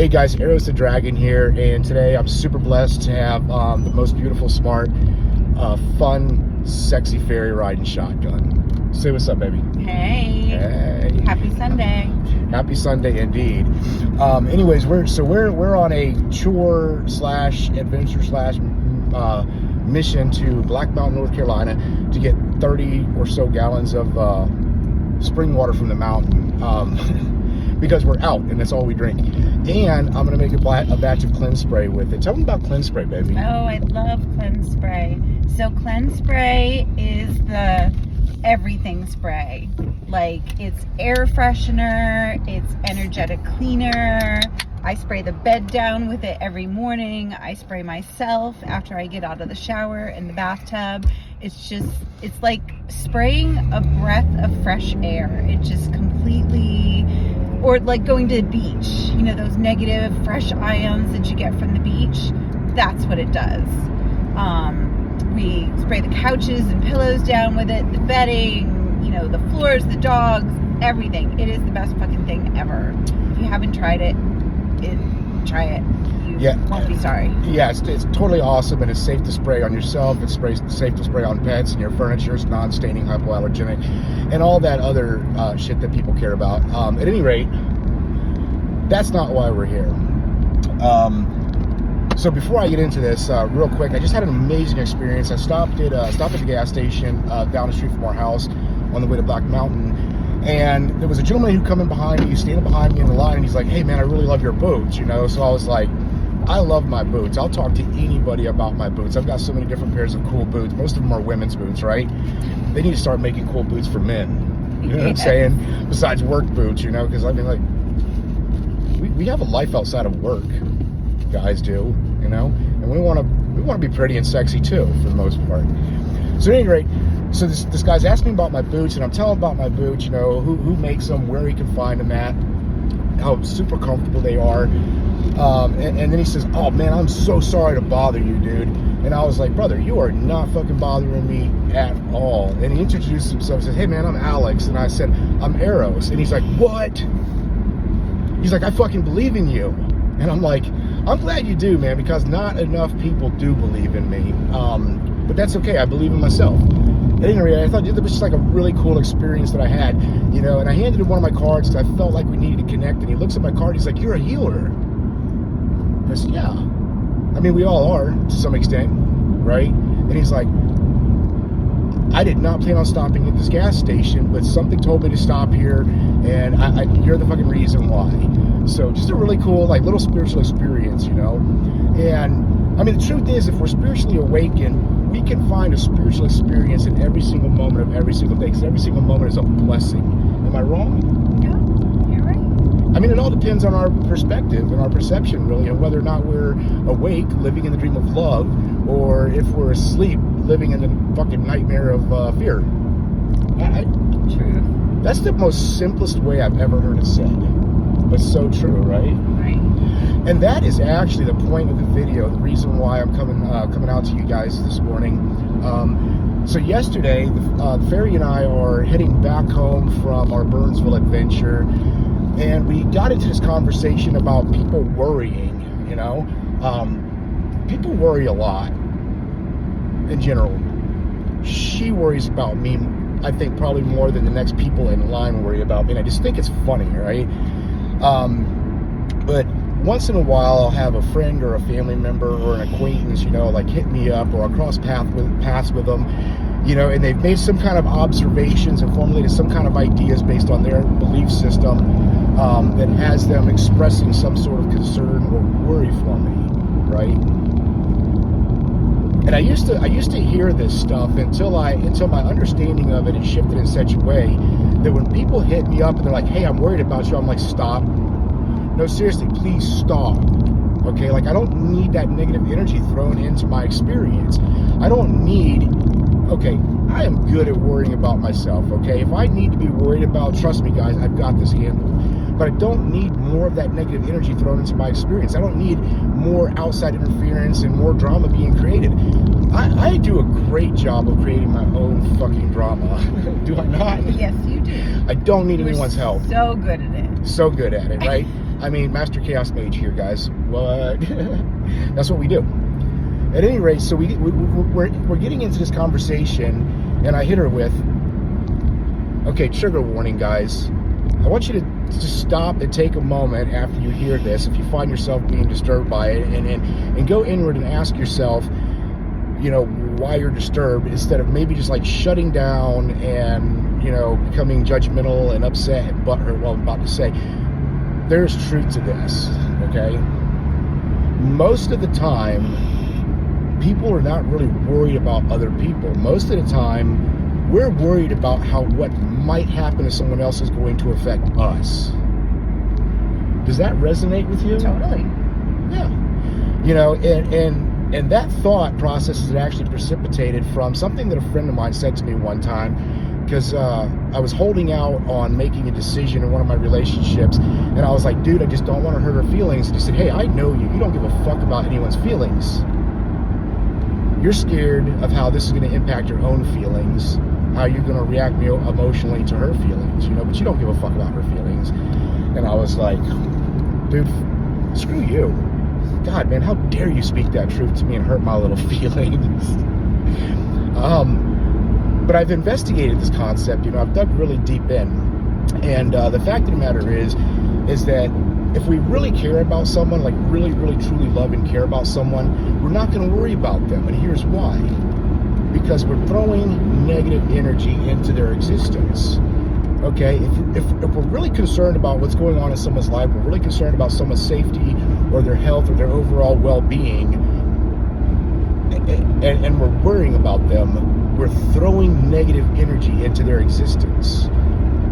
Hey guys, Arrows the Dragon here, and today I'm super blessed to have the most beautiful, smart, fun, sexy fairy riding shotgun. Say what's up, baby. Hey. Hey. Happy Sunday. Happy Sunday indeed. Anyways, we're on a tour slash adventure slash mission to Black Mountain, North Carolina, to get 30 or so gallons of spring water from the mountain. Because we're out and that's all we drink. And I'm gonna make a batch of cleanse spray with it. Tell me about cleanse spray, baby. Oh, I love cleanse spray. So cleanse spray is the everything spray. Like, it's air freshener, it's energetic cleaner. I spray the bed down with it every morning. I spray myself after I get out of the shower in the bathtub. It's like spraying a breath of fresh air. It just completely, or like going to the beach, you know, those negative fresh ions that you get from the beach. That's what it does. We spray the couches and pillows down with it, the bedding, you know, the floors, the dogs, everything. It is the best fucking thing ever. If you haven't tried it, try it. You won't be sorry. Yeah, it's totally awesome, and it's safe to spray on yourself. It's safe to spray on pets and your furniture. It's non-staining, hypoallergenic, and all that other shit that people care about. At any rate, that's not why we're here. So before I get into this, real quick, I just had an amazing experience. I stopped at the gas station down the street from our house on the way to Black Mountain, and there was a gentleman who come in behind me, standing behind me in the line, and he's like, "Hey man, I really love your boots," you know. So I was like, I love my boots. I'll talk to anybody about my boots. I've got so many different pairs of cool boots. Most of them are women's boots, right? They need to start making cool boots for men. You know what I'm saying? Besides work boots, you know, because I mean, like, we have a life outside of work. Guys do, you know, and we want to be pretty and sexy too, for the most part. So at any rate, so this guy's asking me about my boots, and I'm telling him about my boots, you know, who makes them, where he can find them at, how super comfortable they are. And then he says, "Oh man, I'm so sorry to bother you, dude." And I was like, "Brother, you are not fucking bothering me at all." And he introduced himself, said, "Hey man, I'm Alex." And I said, "I'm Arrows." And he's like, "What?" He's like, "I fucking believe in you." And I'm like, "I'm glad you do, man, because not enough people do believe in me. But that's okay, I believe in myself." At any rate, I thought it was just like a really cool experience that I had, you know, and I handed him one of my cards because I felt like we needed to connect, and he looks at my card, he's like, "You're a healer." I said, "Yeah. I mean, we all are, to some extent, right?" And he's like, "I did not plan on stopping at this gas station, but something told me to stop here, and you're the fucking reason why." So just a really cool, like, little spiritual experience, you know? And, I mean, the truth is, if we're spiritually awakened, we can find a spiritual experience in every single moment of every single day, because every single moment is a blessing. Am I wrong? Yeah, you're right. I mean, it all depends on our perspective and our perception, really, and whether or not we're awake, living in the dream of love, or if we're asleep, living in the fucking nightmare of fear. True. That's the most simplest way I've ever heard it said, but so true, right? Right. And that is actually the point of the video, the reason why I'm coming out to you guys this morning. So yesterday, the fairy and I are heading back home from our Burnsville adventure, and we got into this conversation about people worrying, you know. People worry a lot, in general. She worries about me, I think, probably more than the next people in line worry about me, and I just think it's funny, right? But once in a while, I'll have a friend or a family member or an acquaintance, you know, like hit me up, or I'll cross paths with them, you know, and they've made some kind of observations and formulated some kind of ideas based on their belief system that has them expressing some sort of concern or worry for me, right? And I used to hear this stuff until my understanding of it had shifted in such a way that when people hit me up and they're like, "Hey, I'm worried about you," I'm like, "Stop. No, seriously, please stop." Okay, like, I don't need that negative energy thrown into my experience. I don't need, okay, I am good at worrying about myself, okay? If I need to be worried about, trust me guys, I've got this handled. But I don't need more of that negative energy thrown into my experience. I don't need more outside interference and more drama being created. I do a great job of creating my own fucking drama. Do I not? Yes, you do. I don't need anyone's help. So good at it. So good at it, right? I mean, Master Chaos Mage here, guys. What? That's what we do. At any rate, so we're getting into this conversation, and I hit her with, okay, trigger warning, guys. I want you to just stop and take a moment after you hear this, if you find yourself being disturbed by it, and go inward and ask yourself, you know, why you're disturbed, instead of maybe just like shutting down and, you know, becoming judgmental and upset and butthurt. Well, I'm about to say, there's truth to this, okay? Most of the time, people are not really worried about other people. Most of the time, we're worried about how what might happen to someone else is going to affect us. Does that resonate with you? Totally. Yeah. You know, and that thought process is actually precipitated from something that a friend of mine said to me one time, because I was holding out on making a decision in one of my relationships, and I was like, dude, I just don't want to hurt her feelings. And he said, hey, I know you. You don't give a fuck about anyone's feelings. You're scared of how this is going to impact your own feelings, how you're going to react emotionally to her feelings, you know, but you don't give a fuck about her feelings. And I was like, dude, screw you. God, man, how dare you speak that truth to me and hurt my little feelings? But I've investigated this concept, you know, I've dug really deep in. And the fact of the matter is that if we really care about someone, like really, really, truly love and care about someone, we're not going to worry about them. And here's why. Because we're throwing negative energy into their existence. Okay, if we're really concerned about what's going on in someone's life, we're really concerned about someone's safety or their health or their overall well-being, and we're worrying about them, we're throwing negative energy into their existence.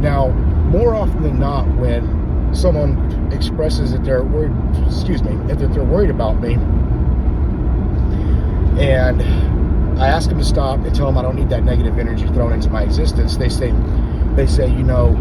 Now, more often than not, when someone expresses that they're worried, that they're worried about me, and I ask them to stop and tell them I don't need that negative energy thrown into my existence, they say, you know,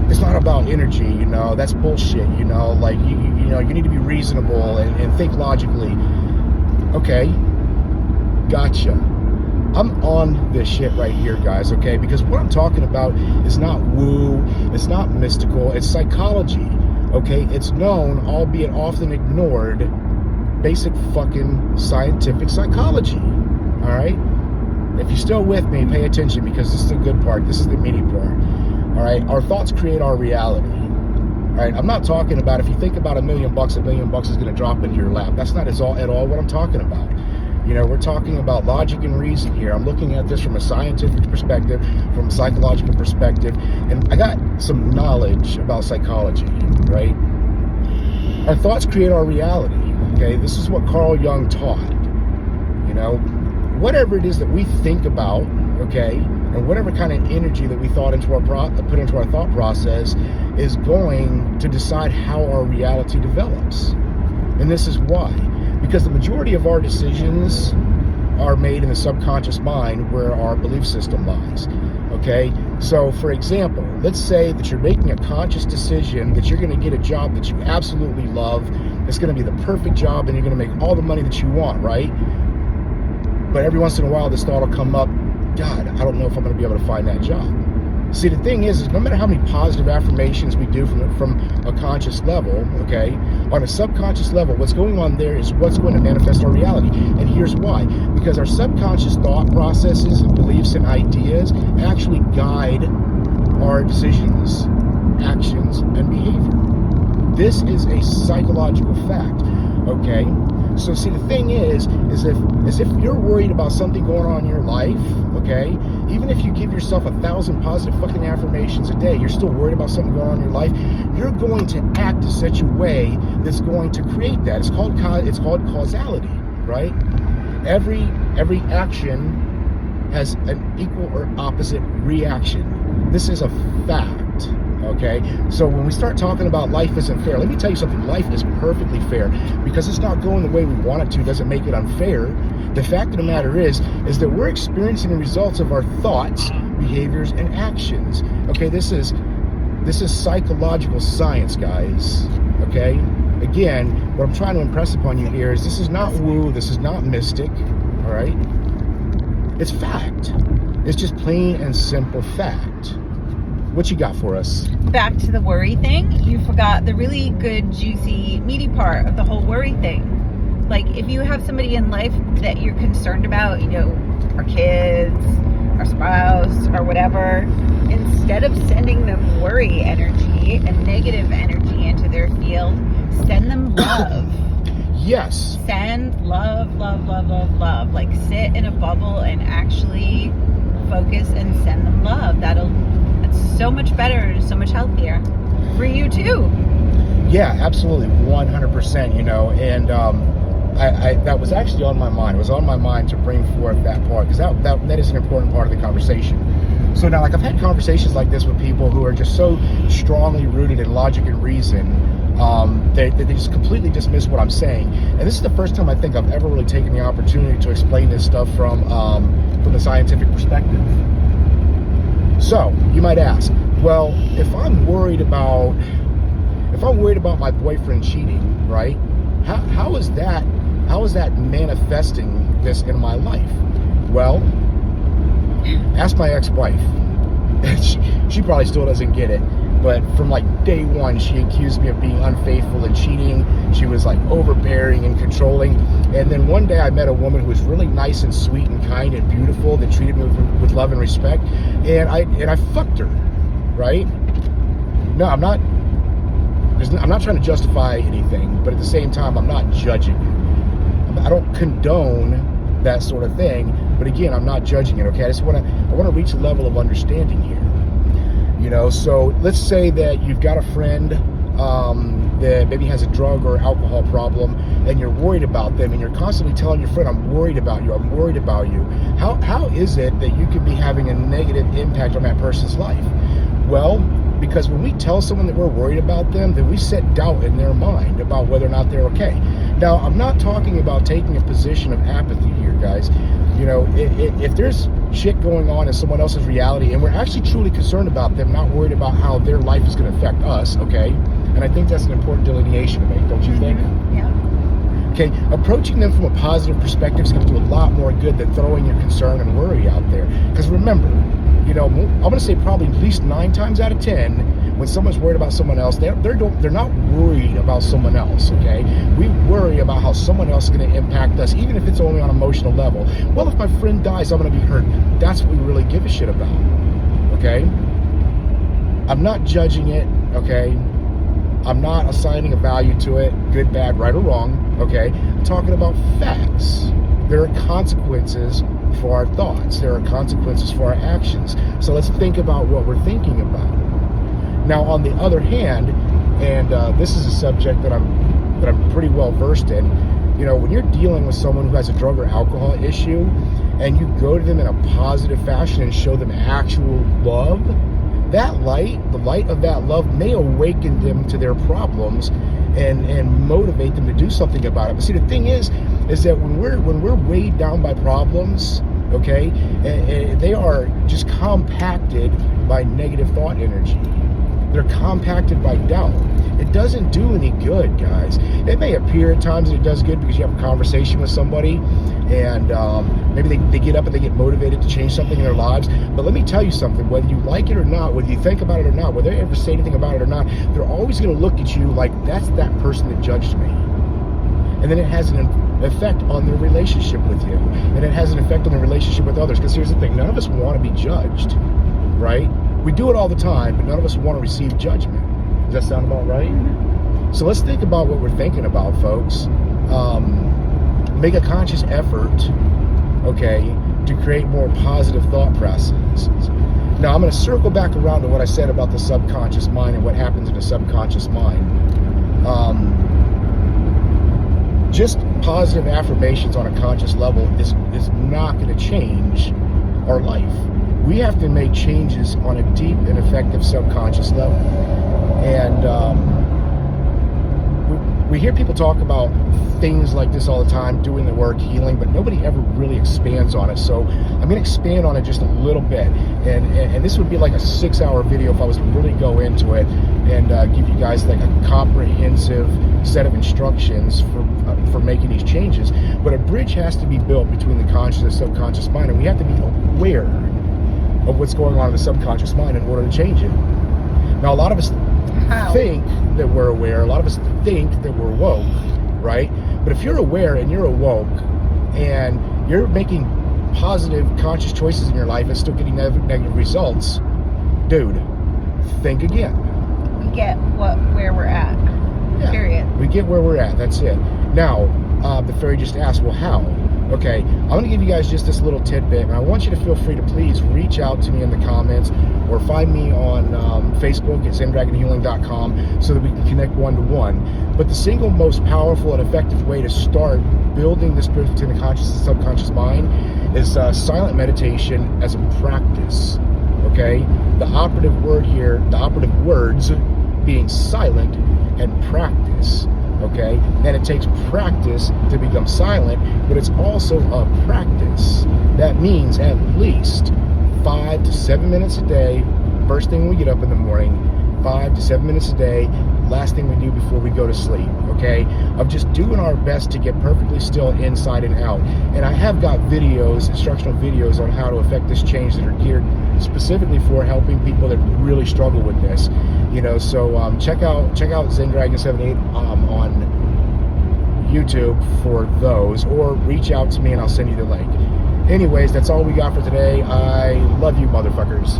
it's not about energy, you know, that's bullshit, you know, like, you know, you need to be reasonable and think logically. Okay, gotcha. I'm on this shit right here, guys, okay? Because what I'm talking about is not woo, it's not mystical, it's psychology, okay? It's known, albeit often ignored, basic fucking scientific psychology, all right? If you're still with me, pay attention, because this is the good part, this is the meaty part, all right? Our thoughts create our reality, all right? I'm not talking about if you think about $1 million is gonna drop into your lap. That's not at all what I'm talking about. You know, we're talking about logic and reason here. I'm looking at this from a scientific perspective, from a psychological perspective, and I got some knowledge about psychology, right? Our thoughts create our reality, okay? This is what Carl Jung taught. You know, whatever it is that we think about, okay, and whatever kind of energy that we put into our thought process is going to decide how our reality develops. And this is why. Because the majority of our decisions are made in the subconscious mind, where our belief system lies, okay? So, for example, let's say that you're making a conscious decision that you're going to get a job that you absolutely love. It's going to be the perfect job, and you're going to make all the money that you want, right? But every once in a while, this thought will come up, God, I don't know if I'm going to be able to find that job. See, the thing is no matter how many positive affirmations we do from a conscious level, okay, on a subconscious level, what's going on there is what's going to manifest our reality. And here's why. Because our subconscious thought processes, beliefs, and ideas actually guide our decisions, actions, and behavior. This is a psychological fact, okay? So see, the thing is if you're worried about something going on in your life, okay, even if you give yourself 1,000 positive fucking affirmations a day, you're still worried about something going on in your life, you're going to act in such a way that's going to create that. It's called causality, right? Every action has an equal or opposite reaction. This is a fact. Okay, so when we start talking about life isn't fair, let me tell you something. Life is perfectly fair. Because it's not going the way we want it to doesn't make it unfair. The fact of the matter is that we're experiencing the results of our thoughts, behaviors, and actions. Okay, this is psychological science, guys. Okay, again, what I'm trying to impress upon you here is this is not woo, this is not mystic. All right, it's fact. It's just plain and simple fact. What you got for us? Back to the worry thing. You forgot the really good, juicy, meaty part of the whole worry thing. Like, if you have somebody in life that you're concerned about, our kids, our spouse, or whatever, instead of sending them worry energy and negative energy into their field, send them love. Yes. Send love, love, love, love, love. Like, sit in a bubble and actually focus and send them love. That's so much better and so much healthier for you too. Yeah, absolutely, 100%. And I that was actually on my mind. It was on my mind to bring forth that part, because that is an important part of the conversation. So now, like, I've had conversations like this with people who are just so strongly rooted in logic and reason, they just completely dismiss what I'm saying. And this is the first time I think I've ever really taken the opportunity to explain this stuff from the scientific perspective. So you might ask, well, if I'm worried about my boyfriend cheating, right? How is that manifesting this in my life? Well, ask my ex-wife. She probably still doesn't get it, but from like day one, she accused me of being unfaithful and cheating. She was like overbearing and controlling. And then one day I met a woman who was really nice and sweet and kind and beautiful, that treated me with love and respect, and I fucked her, right? No, I'm not trying to justify anything, but at the same time, I'm not judging. I don't condone that sort of thing, but again, I'm not judging it. Okay, I want to reach a level of understanding here. So let's say that you've got a friend that maybe has a drug or alcohol problem, and you're worried about them, and you're constantly telling your friend, I'm worried about you, I'm worried about you. How is it that you could be having a negative impact on that person's life? Well, because when we tell someone that we're worried about them, then we set doubt in their mind about whether or not they're okay. Now, I'm not talking about taking a position of apathy here, guys. If there's shit going on in someone else's reality, and we're actually truly concerned about them, not worried about how their life is going to affect us, okay? And I think that's an important delineation to make, don't you think? Yeah. Okay, approaching them from a positive perspective is going to do a lot more good than throwing your concern and worry out there. Because remember, I'm going to say probably at least 9 times out of 10, when someone's worried about someone else, they're not worried about someone else, okay? We worry about how someone else is going to impact us, even if it's only on an emotional level. Well, if my friend dies, I'm going to be hurt. That's what we really give a shit about, okay? I'm not judging it, okay? I'm not assigning a value to it, good, bad, right, or wrong, okay? I'm talking about facts. There are consequences for our thoughts. There are consequences for our actions. So let's think about what we're thinking about. Now, on the other hand, and this is a subject that I'm pretty well versed in, when you're dealing with someone who has a drug or alcohol issue, and you go to them in a positive fashion and show them actual love, the light of that love may awaken them to their problems and motivate them to do something about it. But see, the thing is that when we're weighed down by problems, okay, and they are just compacted by negative thought energy. They're compacted by doubt. It doesn't do any good, guys. It may appear at times that it does good because you have a conversation with somebody, and maybe they get up and they get motivated to change something in their lives. But let me tell you something, whether you like it or not, whether you think about it or not, whether they ever say anything about it or not, they're always going to look at you like, that's that person that judged me. And then it has an effect on their relationship with you. And it has an effect on their relationship with others. Because here's the thing, none of us want to be judged, right? We do it all the time, but none of us want to receive judgment. Does that sound about right? Mm-hmm. So let's think about what we're thinking about, folks. Make a conscious effort, okay, to create more positive thought processes. Now, I'm going to circle back around to what I said about the subconscious mind and what happens in the subconscious mind. Just positive affirmations on a conscious level is not going to change our life. We have to make changes on a deep and effective subconscious level. And we hear people talk about things like this all the time, doing the work, healing, but nobody ever really expands on it. So I'm going to expand on it just a little bit. And this would be like a 6-hour video if I was to really go into it and give you guys like a comprehensive set of instructions for making these changes. But a bridge has to be built between the conscious and subconscious mind, and we have to be aware of what's going on in the subconscious mind in order to change it. Now, a lot of us How? think that we're aware. A lot of us think that we're woke, right? But if you're aware and you're awoke and you're making positive, conscious choices in your life and still getting negative results, dude, think again. We get where we're at. Yeah, Period. we get where we're at. That's it. Now, the fairy just asked, well, how? Okay, I'm going to give you guys just this little tidbit, and I want you to feel free to please reach out to me in the comments or find me on Facebook at zendragonhealing.com so that we can connect one-to-one. But the single most powerful and effective way to start building the spirit within the conscious and subconscious mind is silent meditation as a practice. Okay, the operative word here, the operative words being silent and practice. Okay, and it takes practice to become silent, but it's also a practice. That means at least 5 to 7 minutes a day, first thing we get up in the morning, 5 to 7 minutes a day, last thing we do before we go to sleep, okay? Of just doing our best to get perfectly still inside and out. And I have got videos, instructional videos on how to affect this change that are geared specifically for helping people that really struggle with this. You know, so check out Zen Dragon 78 on YouTube for those, or reach out to me and I'll send you the link. Anyways, that's all we got for today. I love you, motherfuckers.